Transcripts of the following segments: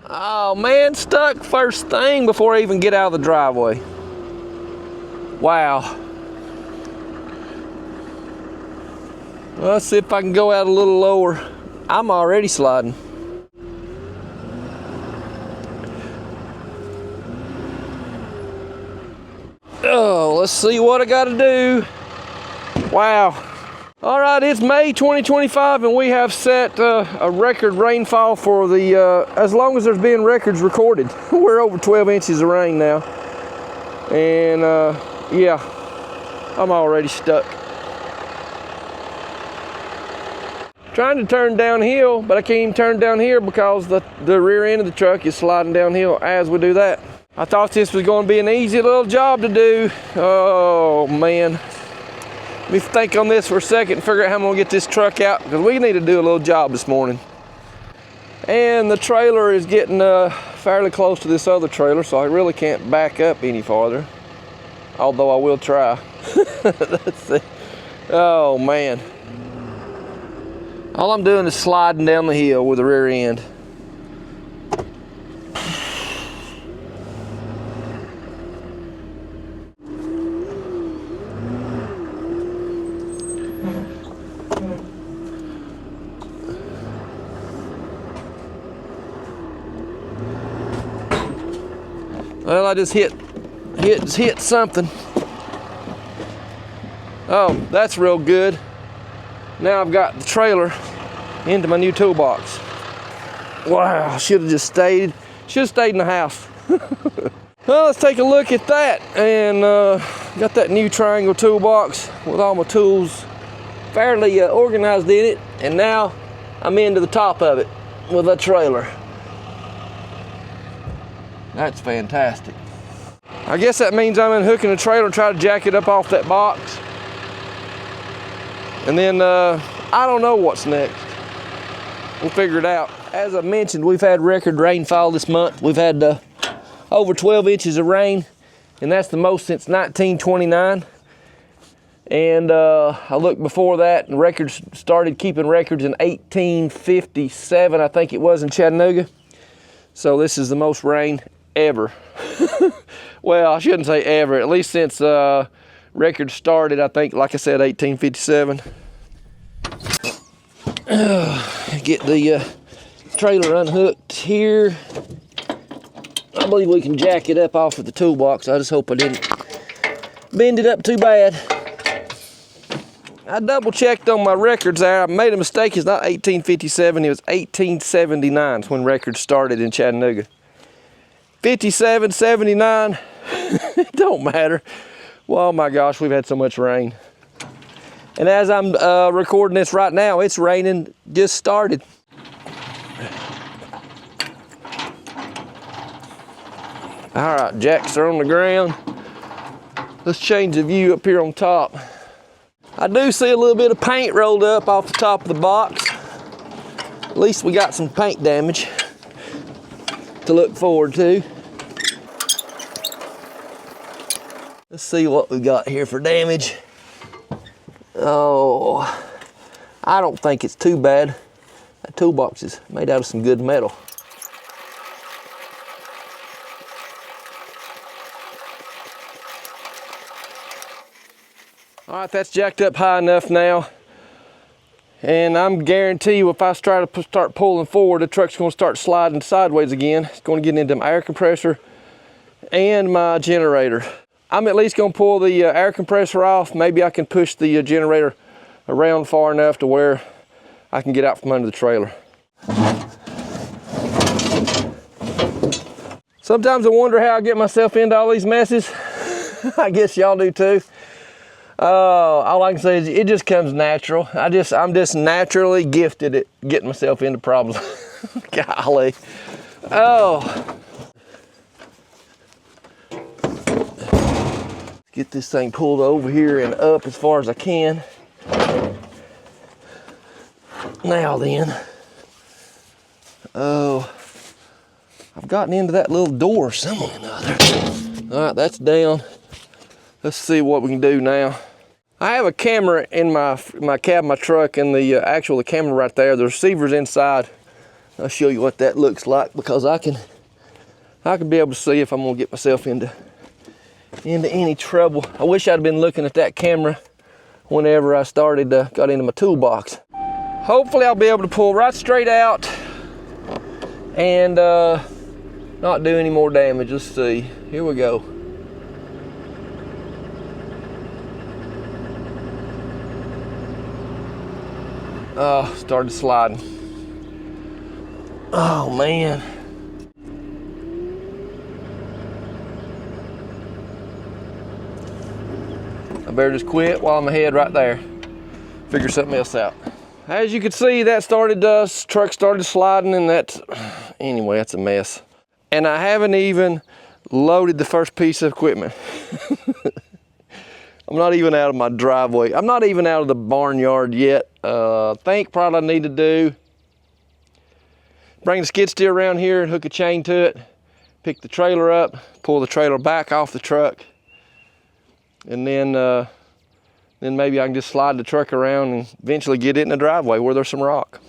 Oh man, stuck first thing before I even get out of the driveway. Wow. Well, let's see if I can go out a little lower. I'm already sliding. Oh, let's see what I gotta do. Wow. All right, it's May 2025 and we have set a record rainfall for the, as long as there's been records recorded. We're over 12 inches of rain now. And yeah, I'm already stuck. Trying to turn downhill, but I can't even turn down here because the rear end of the truck is sliding downhill as we do that. I thought this was going to be an easy little job to do. Oh man. Let me think on this for a second and figure out how I'm gonna get this truck out because we need to do a little job this morning. And the trailer is getting fairly close to this other trailer, so I really can't back up any farther. Although I will try. Let's see. Oh man. All I'm doing is sliding down the hill with the rear end. Well, I just hit something. Oh, that's real good. Now I've got the trailer into my new toolbox. Wow, should have stayed in the house. Well, let's take a look at that. And got that new triangle toolbox with all my tools fairly organized in it. And now I'm into the top of it with a trailer. That's fantastic. I guess that means I'm unhooking the trailer and try to jack it up off that box. And then I don't know what's next. We'll figure it out. As I mentioned, we've had record rainfall this month. We've had over 12 inches of rain, and that's the most since 1929. And I looked before that, and records started keeping records in 1857, I think it was, in Chattanooga. So this is the most rain ever. Well, I shouldn't say ever, at least since records started, I think, like I said, 1857. Get the trailer unhooked here. I believe we can jack it up off of the toolbox. I just hope I didn't bend it up too bad. I double checked on my records there. I made a mistake. It's not 1857, it was 1879 when records started in Chattanooga. 57, 79, it don't matter. Well, oh my gosh, we've had so much rain. And as I'm recording this right now, it's raining, just started. All right, jacks are on the ground. Let's change the view up here on top. I do see a little bit of paint rolled up off the top of the box. At least we got some paint damage to look forward to. Let's see what we got here for damage. Oh, I don't think it's too bad. That toolbox is made out of some good metal. All right, that's jacked up high enough now. And I'm guarantee you if I try to start pulling forward, the truck's gonna start sliding sideways again. It's gonna get into my air compressor and my generator. I'm at least gonna pull the air compressor off. Maybe I can push the generator around far enough to where I can get out from under the trailer. Sometimes I wonder how I get myself into all these messes. I guess y'all do too. All I can say is it just comes natural. I'm just naturally gifted at getting myself into problems. Golly. Oh. Get this thing pulled over here and up as far as I can. Now then. Oh. I've gotten into that little door somewhere or another. All right, that's down. Let's see what we can do now. I have a camera in my cab of my truck, and the camera right there. The receiver's inside I'll show you what that looks like, because I can be able to see if I'm gonna get myself into any trouble. I wish I'd been looking at that camera whenever I started, got into my toolbox. Hopefully I'll be able to pull right straight out and not do any more damage. Let's see, here we go. Oh, started sliding. Oh man. I better just quit while I'm ahead right there. Figure something else out. As you can see, that truck started sliding, and anyway, that's a mess. And I haven't even loaded the first piece of equipment. I'm not even out of my driveway. I'm not even out of the barnyard yet. Think probably I need to do, bring the skid steer around here and hook a chain to it, pick the trailer up, pull the trailer back off the truck, and then maybe I can just slide the truck around and eventually get it in the driveway where there's some rock.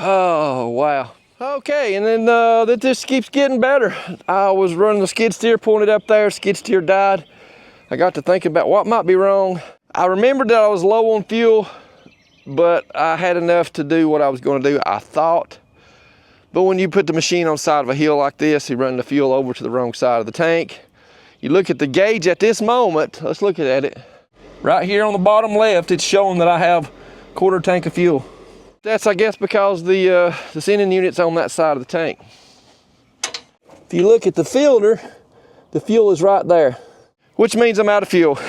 Oh, wow. Okay, and then that just keeps getting better. I was running the skid steer, pulling it up there, skid steer died. I got to thinking about what might be wrong. I remembered that I was low on fuel, but I had enough to do what I was gonna do, I thought. But when you put the machine on the side of a hill like this, you run the fuel over to the wrong side of the tank. You look at the gauge at this moment, let's look at it. Right here on the bottom left, it's showing that I have a quarter tank of fuel. That's, I guess, because the sending unit's on that side of the tank. If you look at the filter, the fuel is right there, which means I'm out of fuel.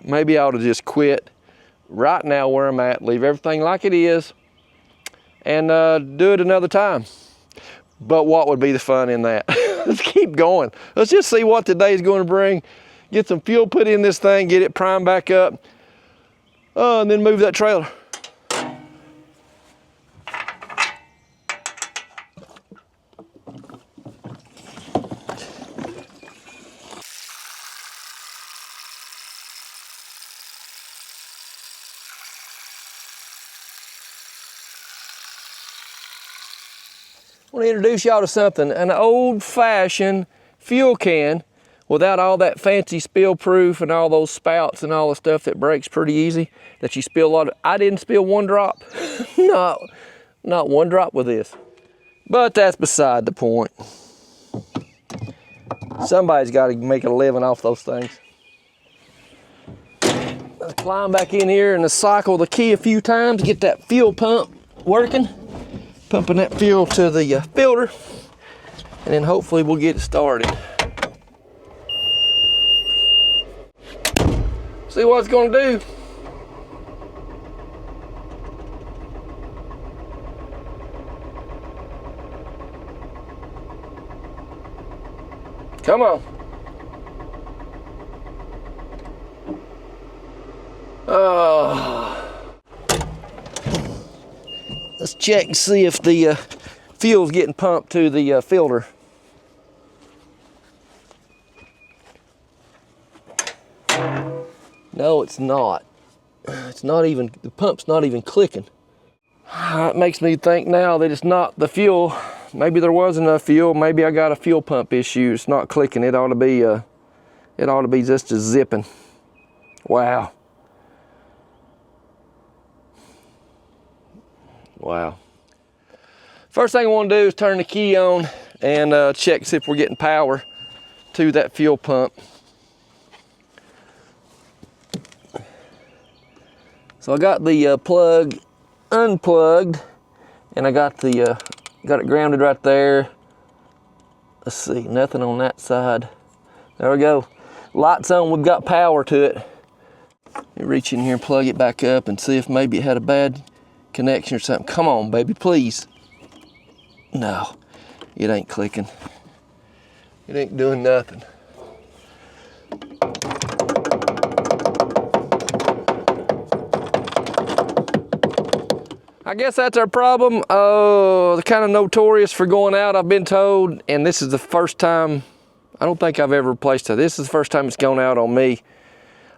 Maybe I ought to just quit right now where I'm at, leave everything like it is, and do it another time. But what would be the fun in that? Let's keep going. Let's just see what today is going to bring. Get some fuel put in this thing, get it primed back up, and then move that trailer. I want to introduce y'all to something, an old-fashioned fuel can without all that fancy spill proof and all those spouts and all the stuff that breaks pretty easy, that you spill a lot of. I didn't spill one drop. No, not one drop with this. But that's beside the point. Somebody's got to make a living off those things. Let's climb back in here and cycle the key a few times, get that fuel pump working. Pumping that fuel to the filter, and then hopefully we'll get it started. See what it's gonna do. Come on. Oh. Let's check and see if the fuel's getting pumped to the filter. No, it's not. It's not even, the pump's not even clicking. It makes me think now that it's not the fuel. Maybe there was enough fuel. Maybe I got a fuel pump issue. It's not clicking. It ought to be just a zipping. Wow. Wow. First thing I want to do is turn the key on and check see if we're getting power to that fuel pump. So I got the plug unplugged, and I got it grounded right there. Let's see, nothing on that side. There we go. Lights on, we've got power to it. Let me reach in here and plug it back up and see if maybe it had a bad connection or something. Come on, baby, please. No. it ain't clicking. It ain't doing nothing. I guess that's our problem. They're kind of notorious for going out, I've been told, and this is the first time, I don't think I've ever replaced it. This is the first time it's gone out on me.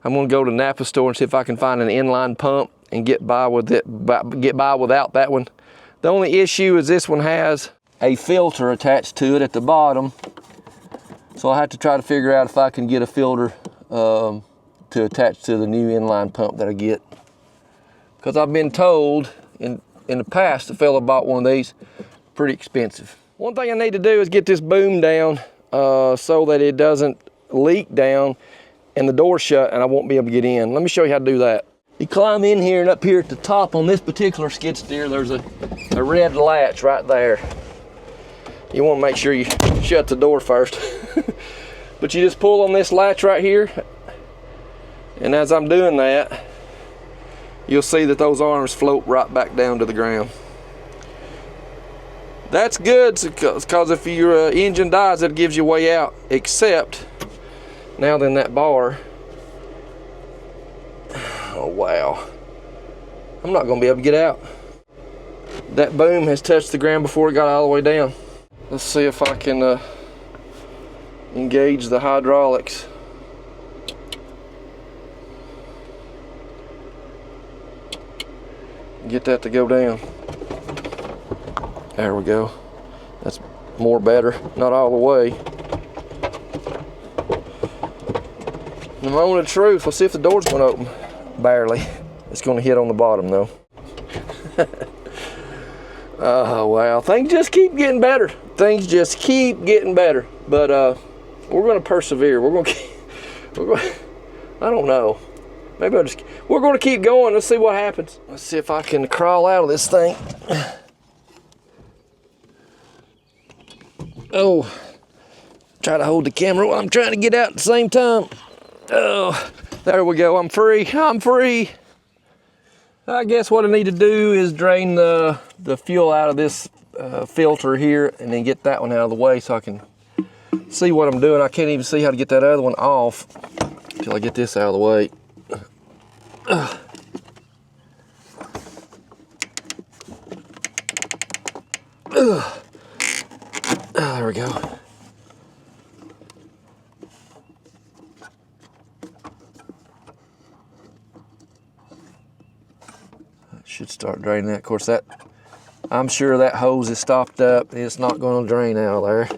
I'm gonna go to Napa store and see if I can find an inline pump and get by with it, get by without that one. The only issue is this one has a filter attached to it at the bottom. So I have to try to figure out if I can get a filter to attach to the new inline pump that I get. Because I've been told in the past, a fella bought one of these, pretty expensive. One thing I need to do is get this boom down so that it doesn't leak down and the door shut and I won't be able to get in. Let me show you how to do that. You climb in here, and up here at the top on this particular skid steer, there's a red latch right there. You want to make sure you shut the door first. But you just pull on this latch right here, and as I'm doing that, you'll see that those arms float right back down to the ground. That's good, because if your engine dies, it gives you a way out, except now then that bar, oh wow, I'm not gonna be able to get out. That boom has touched the ground before it got all the way down. Let's see if I can engage the hydraulics. Get that to go down. There we go. That's more better. Not all the way. The moment of truth. Let's see if the door's gonna open. Barely. It's gonna hit on the bottom though. Oh wow. Things just keep getting better. Things just keep getting better. But we're gonna persevere. We're gonna I don't know. Maybe we're gonna keep going. Let's see what happens. Let's see if I can crawl out of this thing. Oh, try to hold the camera while I'm trying to get out at the same time. Oh, there we go. I'm free. I'm free. I guess what I need to do is drain the fuel out of this filter here and then get that one out of the way so I can see what I'm doing. I can't even see how to get that other one off until I get this out of the way. Oh, there we go. Should start draining that. Of course, that I'm sure that hose is stopped up. It's not going to drain out of there.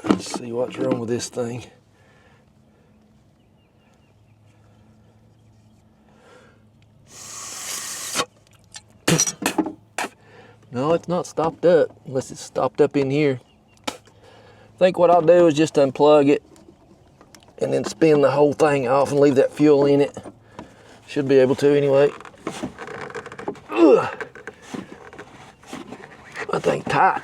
Let's see what's wrong with this thing. No, it's not stopped up unless it's stopped up in here. I think what I'll do is just unplug it and then spin the whole thing off and leave that fuel in it. Should be able to anyway. Ugh. That thing tight.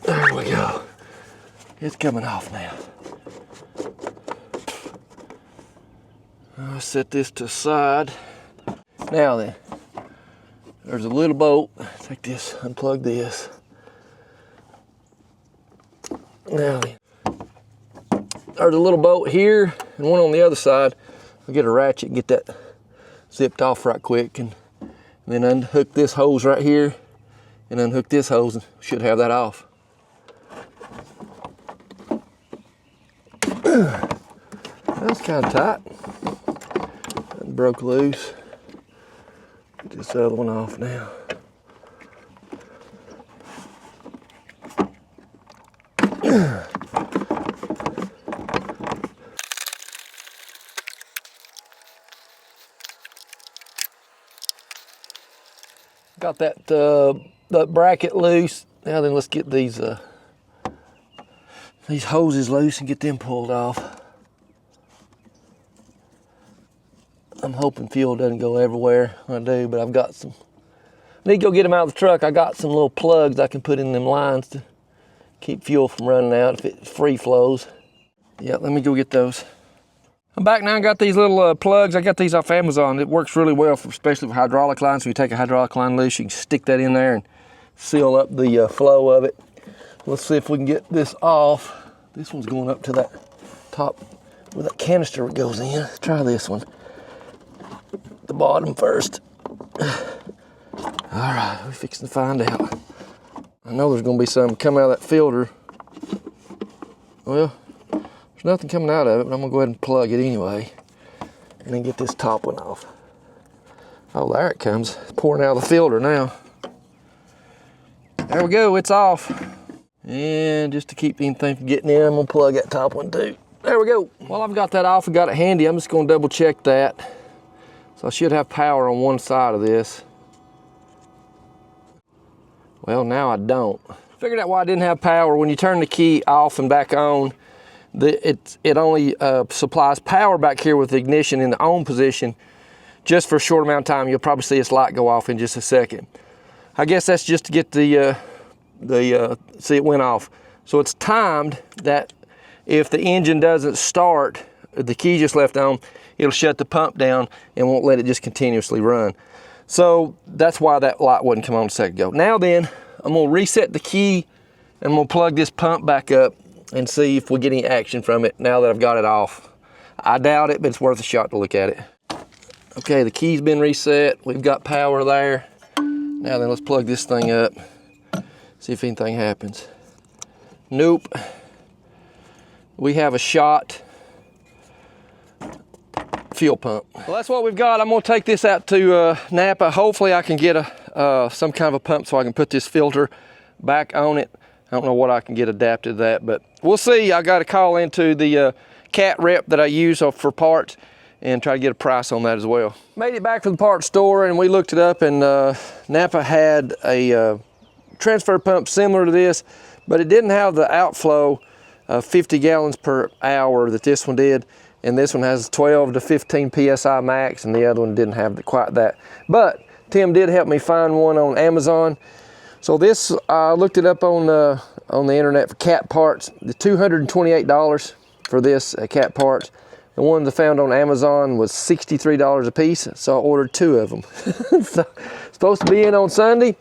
There we go. It's coming off now. I'll set this to the side. Now then, there's a little bolt. Take this, unplug this. Now then, there's a little bolt here and one on the other side. I'll get a ratchet and get that zipped off right quick, and then unhook this hose right here and unhook this hose, and should have that off. That's kind of tight. That broke loose. Get this other one off now. Got that bracket loose. Now then, let's get these hoses loose and get them pulled off. I'm hoping fuel doesn't go everywhere. I do, but I've got some. I need to go get them out of the truck. I got some little plugs I can put in them lines to keep fuel from running out if it free flows. Yeah, let me go get those. I'm back now. I got these little plugs. I got these off Amazon. It works really well, especially for hydraulic lines. So you take a hydraulic line loose, you can stick that in there and seal up the flow of it. Let's see if we can get this off. This one's going up to that top where that canister goes in. Let's try this one. The bottom first. All right, we're fixing to find out. I know there's gonna be some coming out of that filter. Well, there's nothing coming out of it, but I'm gonna go ahead and plug it anyway. And then get this top one off. Oh, there it comes. It's pouring out of the filter now. There we go, it's off. And just to keep anything from getting in, I'm gonna plug that top one too. There we go. Well, I've got that off and got it handy. I'm just gonna double check that. So I should have power on one side of this. Well, now I don't. Figured out why I didn't have power. When you turn the key off and back on, it only supplies power back here with the ignition in the on position just for a short amount of time. You'll probably see its light go off in just a second. I guess that's just to get see, it went off. So it's timed that if the engine doesn't start, the key just left on, it'll shut the pump down and won't let it just continuously run. So that's why that light wouldn't come on a second ago. Now then, I'm gonna reset the key and I'm gonna plug this pump back up and see if we get any action from it now that I've got it off. I doubt it, but it's worth a shot to look at it. Okay, the key's been reset. We've got power there. Now then, let's plug this thing up. See if anything happens. Nope. We have a shot fuel pump. Well, that's what we've got. I'm gonna take this out to Napa. Hopefully I can get some kind of a pump so I can put this filter back on it. I don't know what I can get adapted to that, but we'll see. I got to call into the cat rep that I use for parts and try to get a price on that as well. Made it back to the parts store and we looked it up, and Napa had a transfer pump similar to this, but it didn't have the outflow of 50 gallons per hour that this one did. And this one has 12 to 15 PSI max, and the other one didn't have quite that. But Tim did help me find one on Amazon. So this, I looked it up on the internet for cat parts. The $228 for this cat parts. The one that I found on Amazon was $63 a piece, so I ordered 2 of them. So, supposed to be in on Sunday.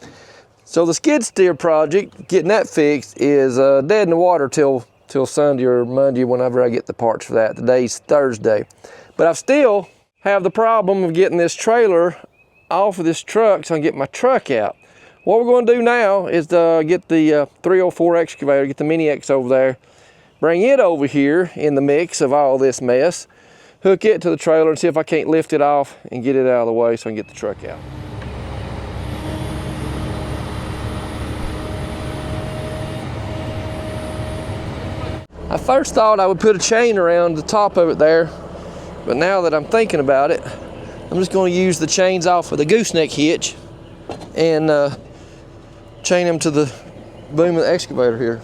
So the skid steer project, getting that fixed, is dead in the water till Sunday or Monday, whenever I get the parts for that. Today's Thursday. But I still have the problem of getting this trailer off of this truck so I can get my truck out. What we're going to do now is get the 304 excavator, get the Mini X over there, bring it over here in the mix of all this mess, hook it to the trailer and see if I can't lift it off and get it out of the way so I can get the truck out. I first thought I would put a chain around the top of it there, but now that I'm thinking about it, I'm just going to use the chains off of the gooseneck hitch and chain them to the boom of the excavator here.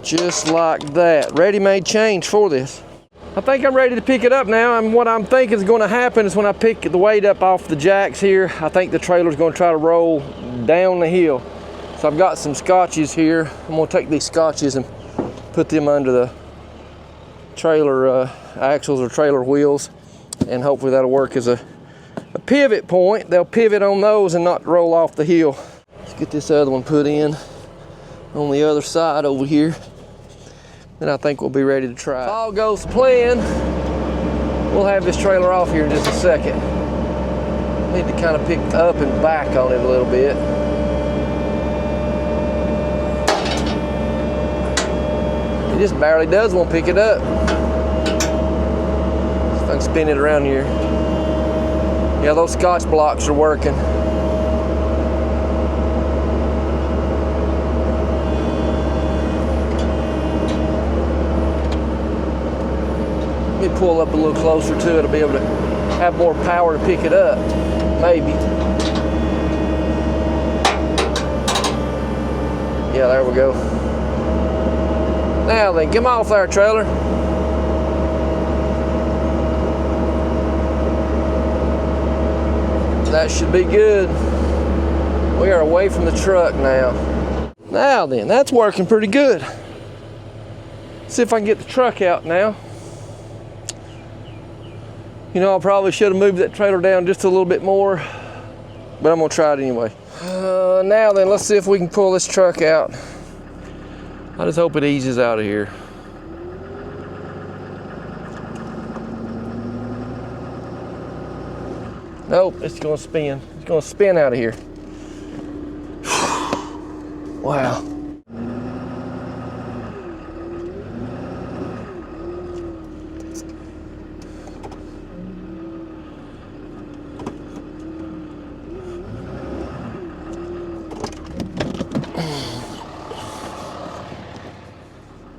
Just like that. Ready-made chains for this. I think I'm ready to pick it up now, and what I'm thinking is going to happen is when I pick the weight up off the jacks here, I think the trailer's going to try to roll down the hill. So I've got some scotches here. I'm going to take these scotches and put them under the trailer axles or trailer wheels, and hopefully that'll work as a pivot point. They'll pivot on those and not roll off the hill. Let's get this other one put in on the other side over here. Then I think we'll be ready to try. If all goes to plan, we'll have this trailer off here in just a second. Need to kind of pick up and back on it a little bit. It just barely does want to pick it up. See if I can spin it around here. Yeah, those Scotch blocks are working. Let me pull up a little closer to it to be able to have more power to pick it up, maybe. Yeah, there we go. Now then, come off there, trailer. That should be good. We are away from the truck now. Now then, that's working pretty good. See if I can get the truck out now. You know, I probably should have moved that trailer down just a little bit more, but I'm gonna try it anyway. Now then, let's see if we can pull this truck out. I just hope it eases out of here. Nope, it's gonna spin. It's gonna spin out of here. Wow.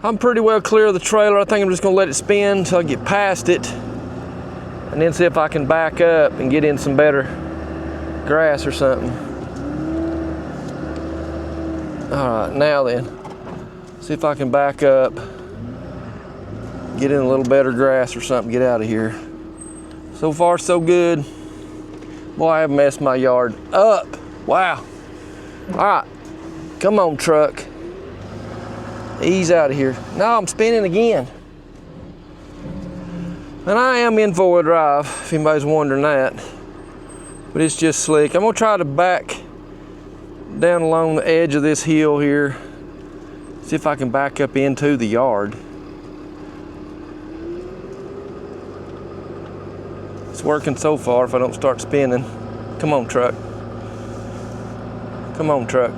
I'm pretty well clear of the trailer. I think I'm just gonna let it spin until I get past it, and then see if I can back up and get in some better grass or something. All right, now then, see if I can back up, get in a little better grass or something, get out of here. So far, so good. Boy, I have messed my yard up. Wow. All right, come on, truck. Ease out of here. Now I'm spinning again. And I am in four-wheel drive, if anybody's wondering that. But it's just slick. I'm gonna try to back down along the edge of this hill here. See if I can back up into the yard. It's working so far if I don't start spinning. Come on, truck. Come on, truck.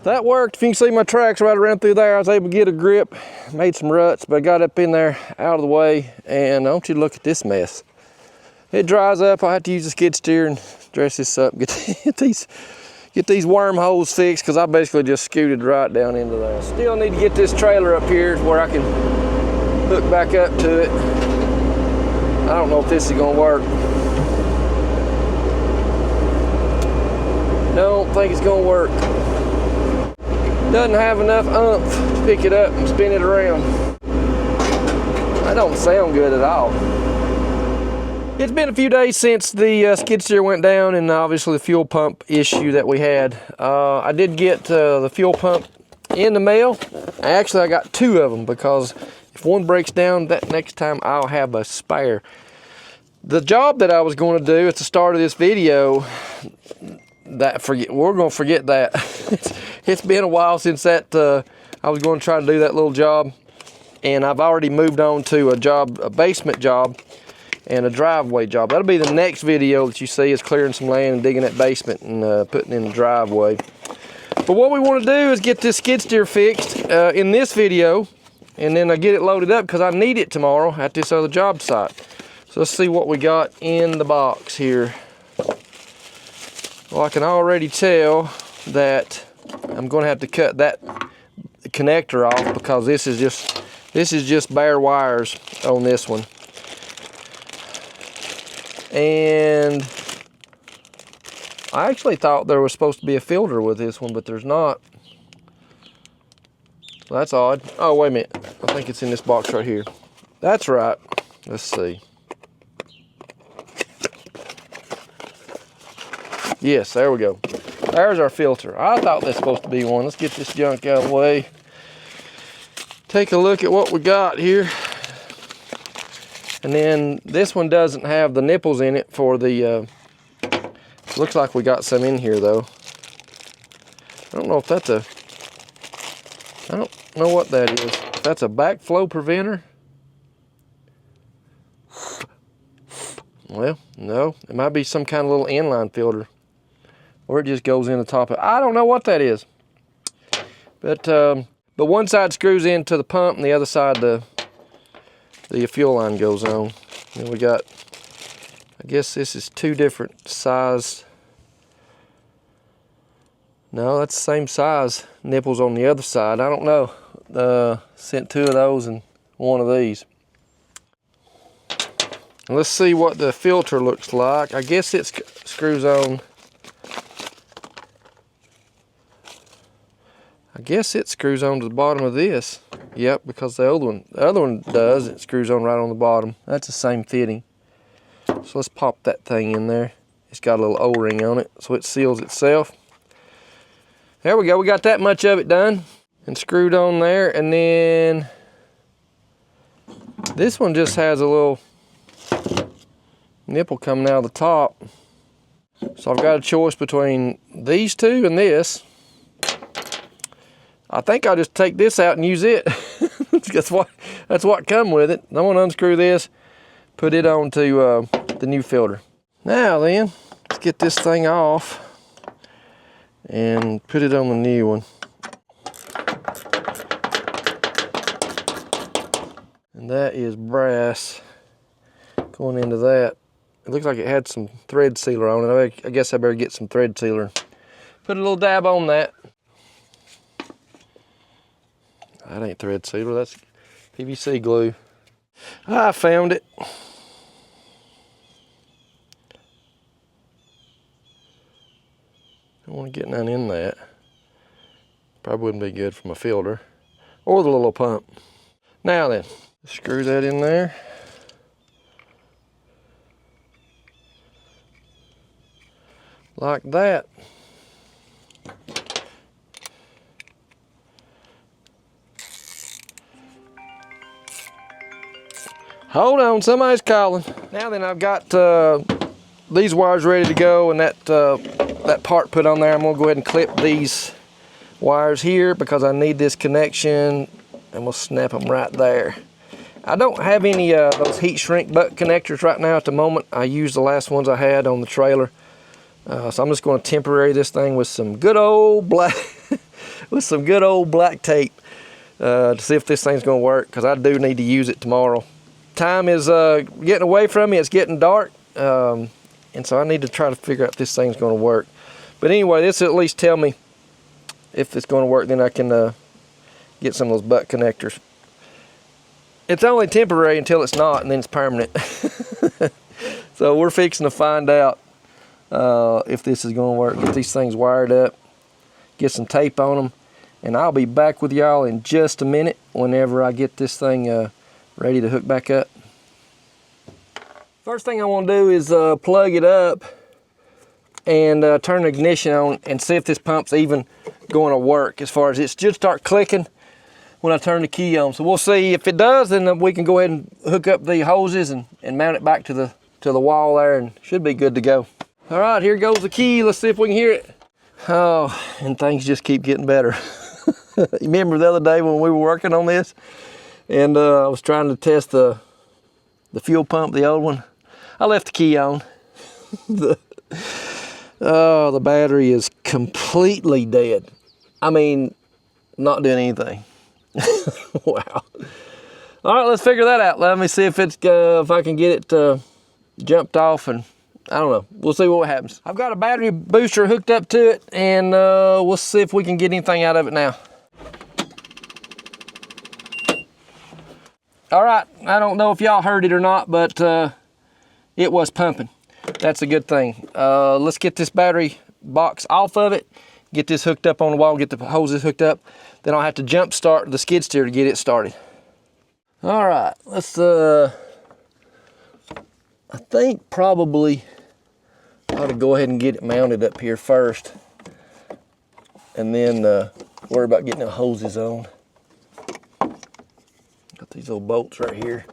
That worked. If you can see my tracks right around through there, I was able to get a grip, made some ruts, but I got up in there out of the way, and I want you to look at this mess. It dries up. I have to use a skid steer and dress this up, get these wormholes fixed, because I basically just scooted right down into there. Still need to get this trailer up here where I can hook back up to it. I don't know if this is gonna work. Don't think it's gonna work. Doesn't have enough oomph to pick it up and spin it around. That don't sound good at all. It's been a few days since the skid steer went down, and obviously the fuel pump issue that we had. I did get the fuel pump in the mail. Actually, I got two of them, because if one breaks down, that next time I'll have a spare. The job that I was going to do at the start of this video, we're going to forget that. It's been a while since that I was going to try to do that little job, and I've already moved on to a basement job and a driveway job. That'll be the next video that you see, is clearing some land and digging that basement and putting in the driveway. But what we want to do is get this skid steer fixed in this video, and then I get it loaded up because I need it tomorrow at this other job site. So let's see what we got in the box here. Well, I can already tell that I'm going to have to cut that connector off, because this is just bare wires on this one. And I actually thought there was supposed to be a filter with this one, but there's not. That's odd. Oh, wait a minute. I think it's in this box right here. That's right. Let's see. Yes, there we go. There's our filter. I thought that's supposed to be one. Let's get this junk out of the way. Take a look at what we got here. And then this one doesn't have the nipples in it for the, looks like we got some in here though. I don't know if that's I don't know what that is. If that's a backflow preventer. Well, no, it might be some kind of little inline filter. Or it just goes in the top of it. I don't know what that is. But one side screws into the pump, and the other side the fuel line goes on. And we got, I guess this is two different size. No, that's the same size nipples on the other side. I don't know. Sent two of those and one of these. Let's see what the filter looks like. I guess it screws on. I guess it screws on to the bottom of this. Yep, because the other one does. It screws on right on the bottom. That's the same fitting. So let's pop that thing in there. It's got a little O-ring on it, so it seals itself. There we go. We got that much of it done and screwed on there. And then this one just has a little nipple coming out of the top. So I've got a choice between these two and this. I think I'll just take this out and use it. that's what come with it. I'm gonna unscrew this, put it onto the new filter. Now then, let's get this thing off and put it on the new one. And that is brass going into that. It looks like it had some thread sealer on it. I guess I better get some thread sealer. Put a little dab on that. That ain't thread sealer, that's PVC glue. I found it. Don't want to get none in that. Probably wouldn't be good from a filter or the little pump. Now then, screw that in there. Like that. Hold on, somebody's calling. Now then, I've got these wires ready to go and that part put on there. I'm gonna go ahead and clip these wires here because I need this connection, and we'll snap them right there. I don't have any those heat shrink butt connectors right now at the moment. I used the last ones I had on the trailer. So I'm just gonna temporary this thing with some good old black tape to see if this thing's gonna work, because I do need to use it tomorrow. Time is getting away from me. It's getting dark, and so I need to try to figure out if this thing's going to work. But anyway, this will at least tell me if it's going to work. Then I can get some of those butt connectors. It's only temporary until it's not, and then it's permanent. So we're fixing to find out if this is going to work. Get these things wired up, get some tape on them, and I'll be back with y'all in just a minute whenever I get this thing ready to hook back up. First thing I want to do is plug it up and turn the ignition on and see if this pump's even going to work. As far as it should start clicking when I turn the key on. So we'll see. If it does, then we can go ahead and hook up the hoses and mount it back to the wall there, and should be good to go. All right, here goes the key. Let's see if we can hear it. Oh, and things just keep getting better. You remember the other day when we were working on this? And I was trying to test the fuel pump, the old one. I left the key on. The battery is completely dead. I mean, not doing anything. Wow. All right, let's figure that out. Let me see if I can get it jumped off, and I don't know. We'll see what happens. I've got a battery booster hooked up to it, and we'll see if we can get anything out of it now. All right, I don't know if y'all heard it or not, but it was pumping. That's a good thing. Let's get this battery box off of it, get this hooked up on the wall, get the hoses hooked up. Then I'll have to jump start the skid steer to get it started. All right, let's, I think probably ought to go ahead and get it mounted up here first, and then worry about getting the hoses on. Got these little bolts right here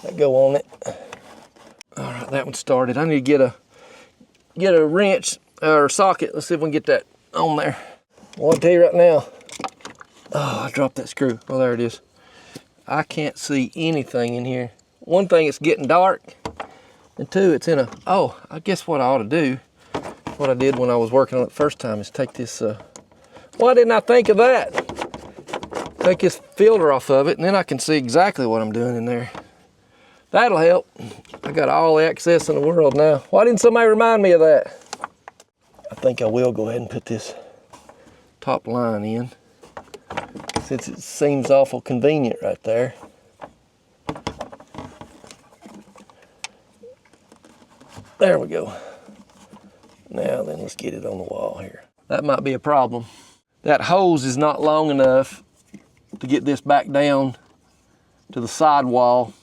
that go on it. All right, that one started. I need to get a wrench or socket. Let's see if we can get that on there. Well, I'll tell you right now. Oh, I dropped that screw. Oh, there it is. I can't see anything in here. One thing, it's getting dark, and two, it's in a. Oh, I guess what I ought to do, what I did when I was working on it the first time, is take this. Why didn't I think of that? Take this filter off of it, and then I can see exactly what I'm doing in there. That'll help. I got all the access in the world now. Why didn't somebody remind me of that? I think I will go ahead and put this top line in, since it seems awful convenient right there. There we go. Now then, let's get it on the wall here. That might be a problem. That hose is not long enough to get this back down to the side wall.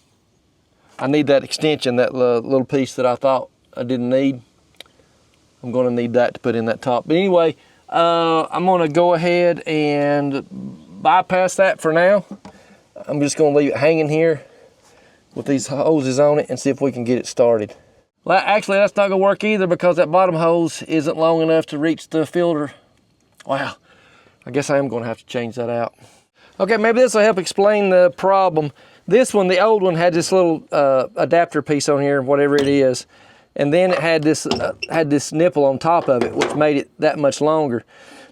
I need that extension, that little piece that I thought I didn't need. I'm gonna need that to put in that top. But anyway, I'm gonna go ahead and bypass that for now. I'm just gonna leave it hanging here with these hoses on it and see if we can get it started. Well, actually, that's not gonna work either because that bottom hose isn't long enough to reach the filter. Wow, I guess I am gonna have to change that out. Okay, maybe this will help explain the problem. This one, the old one, had this little adapter piece on here, whatever it is, and then it had this nipple on top of it, which made it that much longer.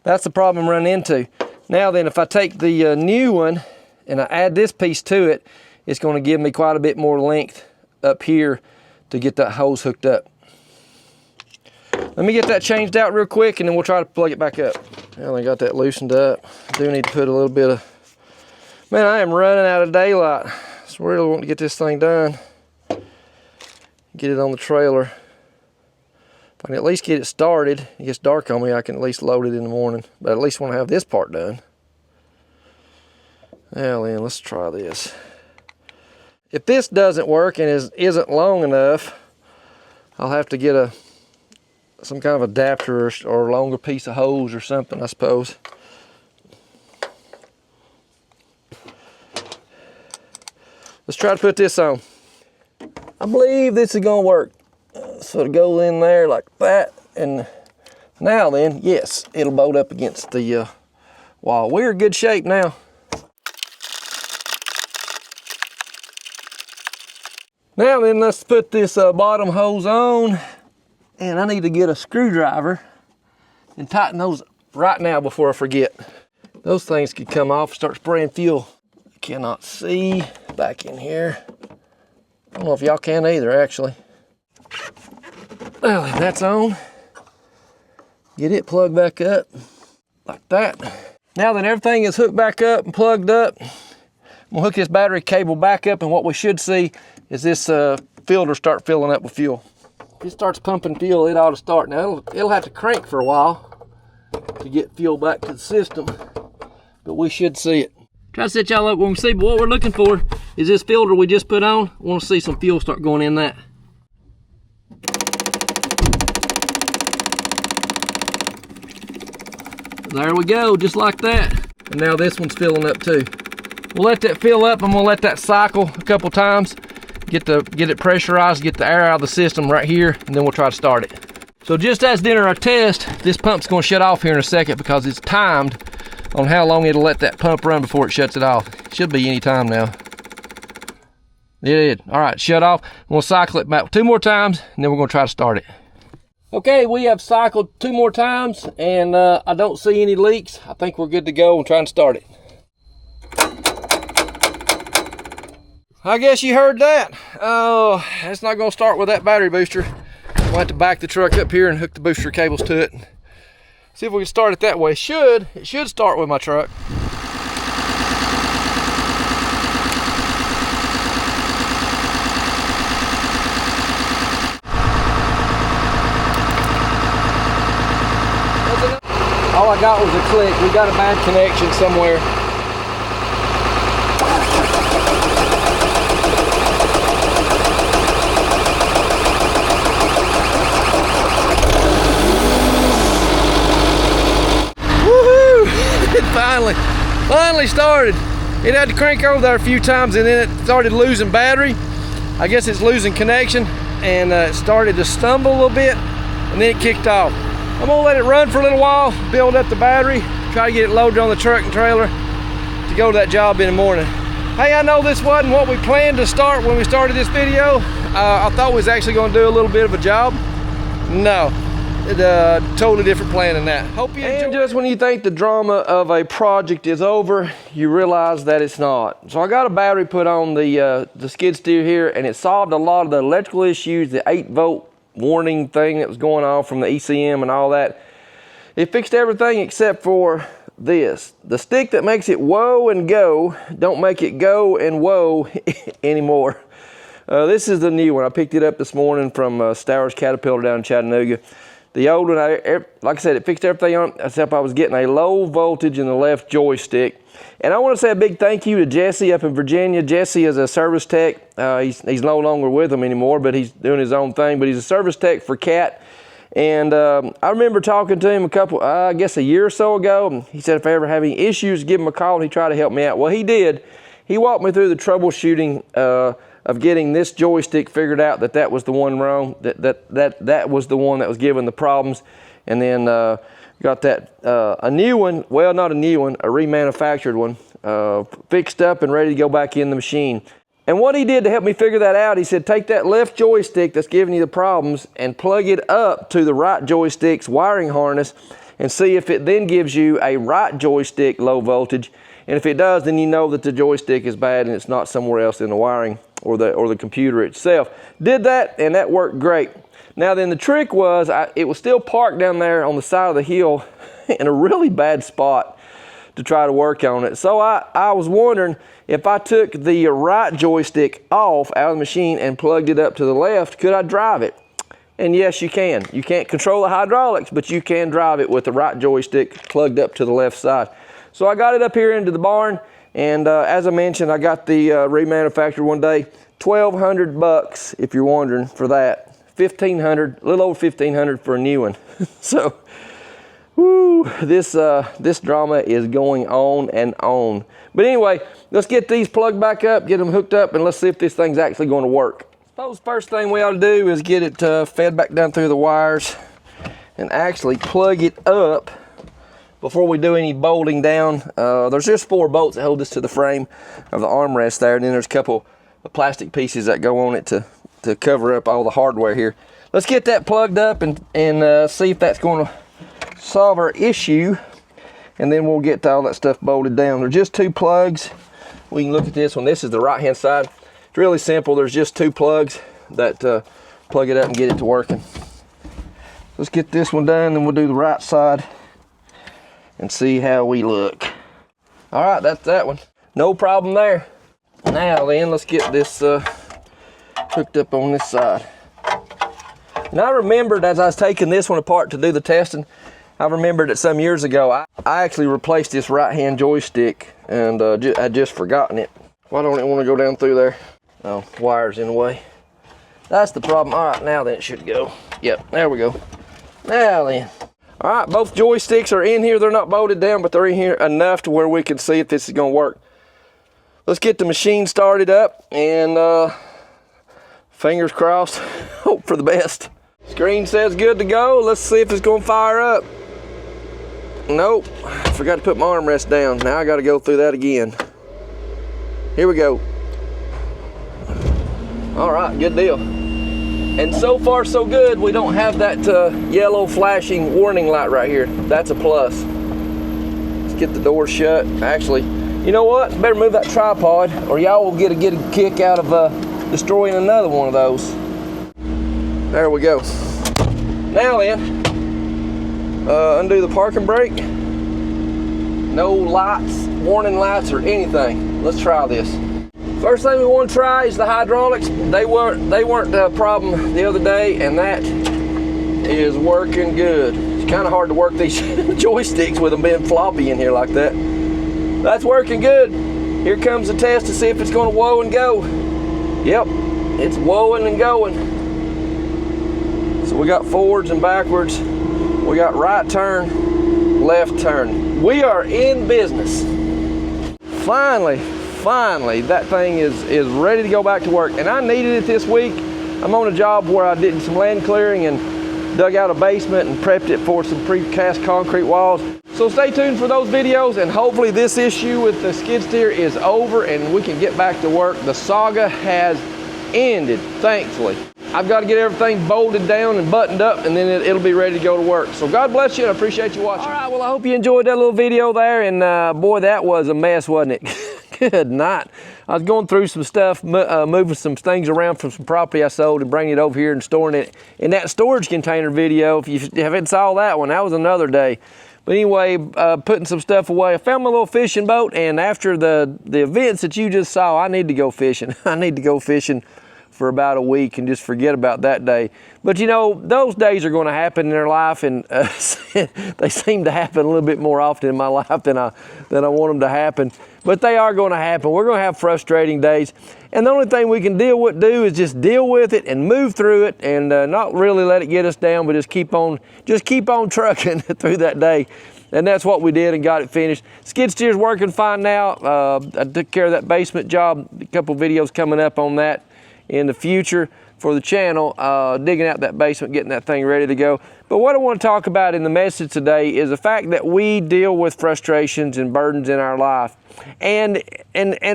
That's the problem I'm running into. Now then, if I take the new one and I add this piece to it, it's gonna give me quite a bit more length up here to get that hose hooked up. Let me get that changed out real quick and then we'll try to plug it back up. Well, I got that loosened up. I do need to put a little bit of, man, I am running out of daylight. So I really want to get this thing done. Get it on the trailer. If I can at least get it started, it gets dark on me, I can at least load it in the morning. But at least want to have this part done. Now then, let's try this. If this doesn't work and isn't long enough, I'll have to get some kind of adapter or a longer piece of hose or something, I suppose. Let's try to put this on. I believe this is gonna work. So to go in there like that, and now then, yes, it'll bolt up against the wall. We're in good shape now. Now then, let's put this bottom hose on, and I need to get a screwdriver and tighten those right now before I forget. Those things could come off, start spraying fuel. I cannot see back in here. I don't know if y'all can either, actually. Well, that's on. Get it plugged back up like that. Now that everything is hooked back up and plugged up, I'm gonna hook this battery cable back up, and what we should see is this filter start filling up with fuel. If it starts pumping fuel, it ought to start. Now it'll have to crank for a while to get fuel back to the system, but we should see it. Try to set y'all up when we see, but what we're looking for is this filter we just put on. I want to see some fuel start going in that. There we go, just like that. And now this one's filling up too. We'll let that fill up, and we'll let that cycle a couple times. Get it pressurized, get the air out of the system right here, and then we'll try to start it. So just as during our test, this pump's gonna shut off here in a second because it's timed on how long it'll let that pump run before it shuts it off. It should be any time now. It did. All right, shut off. We'll cycle it about 2 more times, and then we're gonna try to start it. Okay, we have cycled 2 more times, and I don't see any leaks. I think we're good to go and try and start it. I guess you heard that. Oh, it's not gonna start with that battery booster. We'll have to back the truck up here and hook the booster cables to it. See if we can start it that way. It should start with my truck. All I got was a click. We got a bad connection somewhere. It finally started. It had to crank over there a few times, and then it started losing battery. I guess it's losing connection, and it started to stumble a little bit, and then it kicked off. I'm gonna let it run for a little while, build up the battery, try to get it loaded on the truck and trailer to go to that job in the morning. Hey, I know this wasn't what we planned to start when we started this video. I thought we was actually gonna do a little bit of a job. No. Totally different plan than that. Hope you enjoy. And just when you think the drama of a project is over, you realize that it's not. So I got a battery put on the skid steer here, and it solved a lot of the electrical issues, the 8-volt warning thing that was going on from the ECM and all that. It fixed everything except for this. The stick that makes it whoa and go don't make it go and whoa anymore. This is the new one. I picked it up this morning from Stowers Caterpillar down in Chattanooga. The old one, like I said, it fixed everything on it, except I was getting a low voltage in the left joystick. And I want to say a big thank you to Jesse up in Virginia. Jesse is a service tech. He's no longer with them anymore, but he's doing his own thing. But he's a service tech for Cat. And I remember talking to him I guess a year or so ago. He said if I ever have any issues, give him a call, and he'd try to help me out. Well, he did. He walked me through the troubleshooting of getting this joystick figured out, that was the one wrong, that was the one that was giving the problems. And then got that, a new one, well, not a new one, a remanufactured one, fixed up and ready to go back in the machine. And what he did to help me figure that out, he said, take that left joystick that's giving you the problems and plug it up to the right joystick's wiring harness and see if it then gives you a right joystick low voltage. And if it does, then you know that the joystick is bad and it's not somewhere else in the wiring or the computer itself. Did that, and that worked great. Now then, the trick was, it was still parked down there on the side of the hill in a really bad spot to try to work on it. So I was wondering if I took the right joystick off out of the machine and plugged it up to the left, could I drive it? And yes, you can. You can't control the hydraulics, but you can drive it with the right joystick plugged up to the left side. So I got it up here into the barn, and as I mentioned, I got the remanufactured one day. $1,200 if you're wondering for that. $1,500, a little over $1,500 for a new one. So, whoo, this drama is going on and on. But anyway, let's get these plugged back up, get them hooked up, and let's see if this thing's actually going to work. I suppose the first thing we ought to do is get it fed back down through the wires and actually plug it up before we do any bolting down. There's just 4 bolts that hold this to the frame of the armrest there, and then there's a couple of plastic pieces that go on it to cover up all the hardware here. Let's get that plugged up and see if that's going to solve our issue, and then we'll get all that stuff bolted down. There's just 2 plugs. We can look at this one. This is the right hand side. It's really simple. There's just 2 plugs that plug it up and get it to working. Let's get this one done, then we'll do the right side and see how we look. All right, that's that one. No problem there. Now then, let's get this hooked up on this side. And I remembered as I was taking this one apart to do the testing, I remembered that some years ago, I actually replaced this right-hand joystick, and I'd just forgotten it. Why don't it want to go down through there? Oh, wire's in the way. That's the problem. All right, now then it should go. Yep, there we go. Now then. All right, both joysticks are in here. They're not bolted down, but they're in here enough to where we can see if this is gonna work. Let's get the machine started up, and fingers crossed, hope for the best. Screen says good to go. Let's see if it's gonna fire up. Nope, forgot to put my armrest down. Now I gotta go through that again. Here we go. All right, good deal. And so far so good. We don't have that yellow flashing warning light right here. That's a plus. Let's get the door shut. Actually, you know what? Better move that tripod, or y'all will get a kick out of destroying another one of those. There we go. Now then, undo the parking brake. No lights, warning lights, or anything. Let's try this. First thing we want to try is the hydraulics. They weren't a problem the other day, and that is working good. It's kind of hard to work these joysticks with them being floppy in here like that. That's working good. Here comes the test to see if it's going to whoa and go. Yep, it's whoaing and going. So we got forwards and backwards. We got right turn, left turn. We are in business. Finally, that thing is ready to go back to work, and I needed it this week. I'm on a job where I did some land clearing and dug out a basement and prepped it for some precast concrete walls. So stay tuned for those videos, and hopefully this issue with the skid steer is over and we can get back to work. The saga has ended, thankfully. I've got to get everything bolted down and buttoned up, and then it'll be ready to go to work. So God bless you, and I appreciate you watching. All right, well, I hope you enjoyed that little video there, and boy, that was a mess, wasn't it? Good night. I was going through some stuff, moving some things around from some property I sold and bringing it over here and storing it in that storage container video. If you haven't saw that one, that was another day. But anyway, putting some stuff away. I found my little fishing boat, and after the events that you just saw, I need to go fishing. I need to go fishing for about a week and just forget about that day. But you know, those days are going to happen in their life, and they seem to happen a little bit more often in my life than I want them to happen. But they are going to happen. We're going to have frustrating days. And the only thing we can do is just deal with it and move through it, and not really let it get us down, but just keep on trucking through that day. And that's what we did and got it finished. Skid steer's working fine now. I took care of that basement job. A couple videos coming up on that in the future for the channel, digging out that basement, getting that thing ready to go. But what I want to talk about in the message today is the fact that we deal with frustrations and burdens in our life. And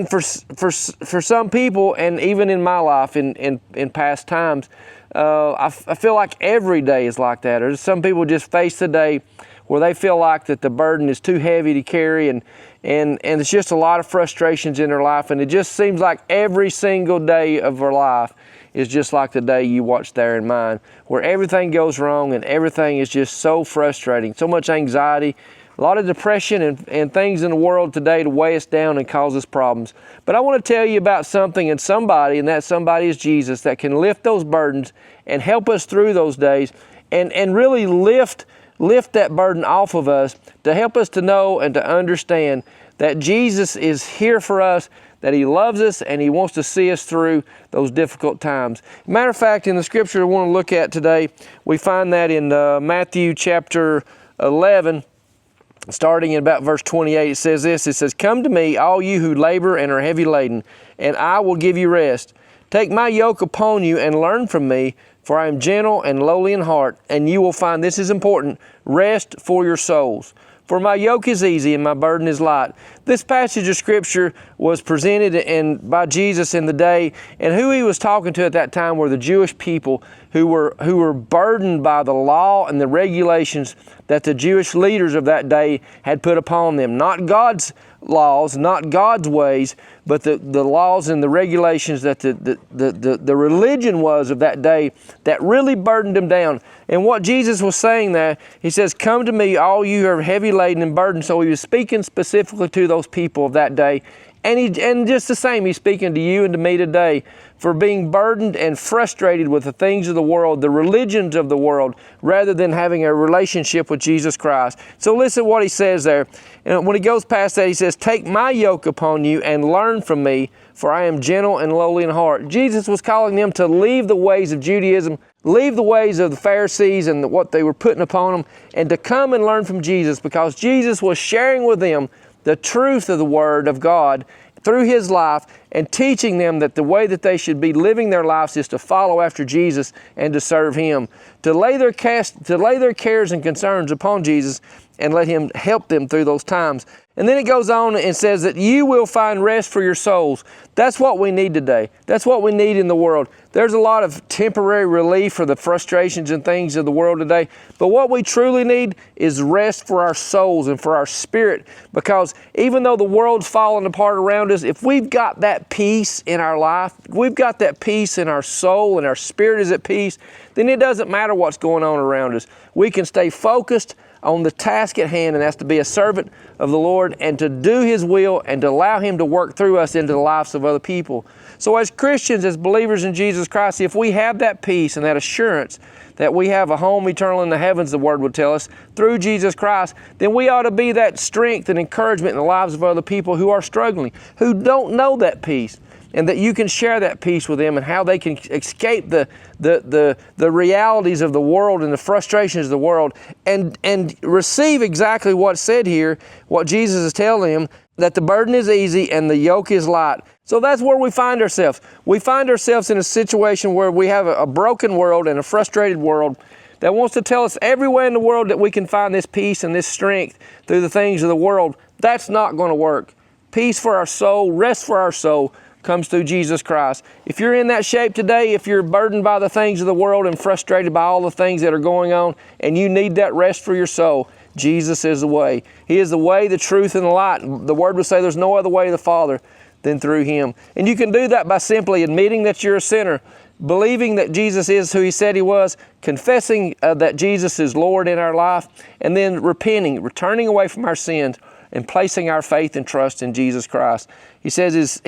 for some people, and even in my life in past times, I feel like every day is like that. Or some people just face the day where they feel like that the burden is too heavy to carry, and it's just a lot of frustrations in their life, and it just seems like every single day of their life is just like the day you watch there in mine, where everything goes wrong and everything is just so frustrating, so much anxiety, a lot of depression and things in the world today to weigh us down and cause us problems. But I want to tell you about something and somebody, and that somebody is Jesus, that can lift those burdens and help us through those days, and really lift that burden off of us, to help us to know and to understand that Jesus is here for us, that He loves us, and He wants to see us through those difficult times. Matter of fact, in the scripture I want to look at today, we find that in Matthew chapter 11, starting in about verse 28, it says this. It says, "Come to me, all you who labor and are heavy laden, and I will give you rest. Take my yoke upon you and learn from me, for I am gentle and lowly in heart, and you will find," this is important, "rest for your souls. For my yoke is easy and my burden is light." This passage of scripture was presented by Jesus in the day, and who He was talking to at that time were the Jewish people who were burdened by the law and the regulations that the Jewish leaders of that day had put upon them. Not God's laws, not God's ways, but the laws and the regulations that the religion was of that day that really burdened them down. And what Jesus was saying there, He says, "Come to me, all you who are heavy laden and burdened." So He was speaking specifically to those people of that day. And just the same, He's speaking to you and to me today for being burdened and frustrated with the things of the world, the religions of the world, rather than having a relationship with Jesus Christ. So listen what He says there. And when He goes past that, He says, "Take my yoke upon you and learn from me, for I am gentle and lowly in heart." Jesus was calling them to leave the ways of Judaism, leave the ways of the Pharisees and what they were putting upon them, and to come and learn from Jesus, because Jesus was sharing with them the truth of the Word of God through His life, and teaching them that the way that they should be living their lives is to follow after Jesus and to serve Him, to lay their cares and concerns upon Jesus and let Him help them through those times. And then it goes on and says that you will find rest for your souls. That's what we need today. That's what we need in the world. There's a lot of temporary relief for the frustrations and things of the world today. But what we truly need is rest for our souls and for our spirit. Because even though the world's falling apart around us, if we've got that peace in our life, we've got that peace in our soul and our spirit is at peace, then it doesn't matter what's going on around us. We can stay focused on the task at hand, and that's to be a servant of the Lord and to do His will and to allow Him to work through us into the lives of other people. So as Christians, as believers in Jesus Christ, if we have that peace and that assurance that we have a home eternal in the heavens, the Word would tell us, through Jesus Christ, then we ought to be that strength and encouragement in the lives of other people who are struggling, who don't know that peace, and that you can share that peace with them and how they can escape the realities of the world and the frustrations of the world, and receive exactly what's said here, what Jesus is telling them, that the burden is easy and the yoke is light. So that's where we find ourselves. We find ourselves in a situation where we have a broken world and a frustrated world that wants to tell us everywhere in the world that we can find this peace and this strength through the things of the world. That's not going to work. Peace for our soul, rest for our soul, comes through Jesus Christ. If you're in that shape today, if you're burdened by the things of the world and frustrated by all the things that are going on, and you need that rest for your soul, Jesus is the way. He is the way, the truth, and the light. The Word would say there's no other way to the Father than through Him. And you can do that by simply admitting that you're a sinner, believing that Jesus is who He said He was, confessing that Jesus is Lord in our life, and then repenting, returning away from our sins, and placing our faith and trust in Jesus Christ. He says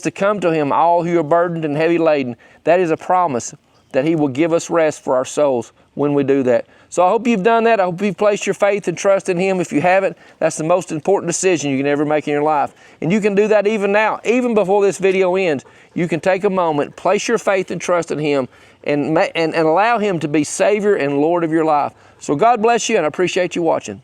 to come to him, all who are burdened and heavy laden. That is a promise that he will give us rest for our souls when we do that. So I hope you've done that. I hope you've placed your faith and trust in him. If you haven't, that's the most important decision you can ever make in your life. And you can do that even now, even before this video ends. You can take a moment, place your faith and trust in him, and allow him to be Savior and Lord of your life. So God bless you, and I appreciate you watching.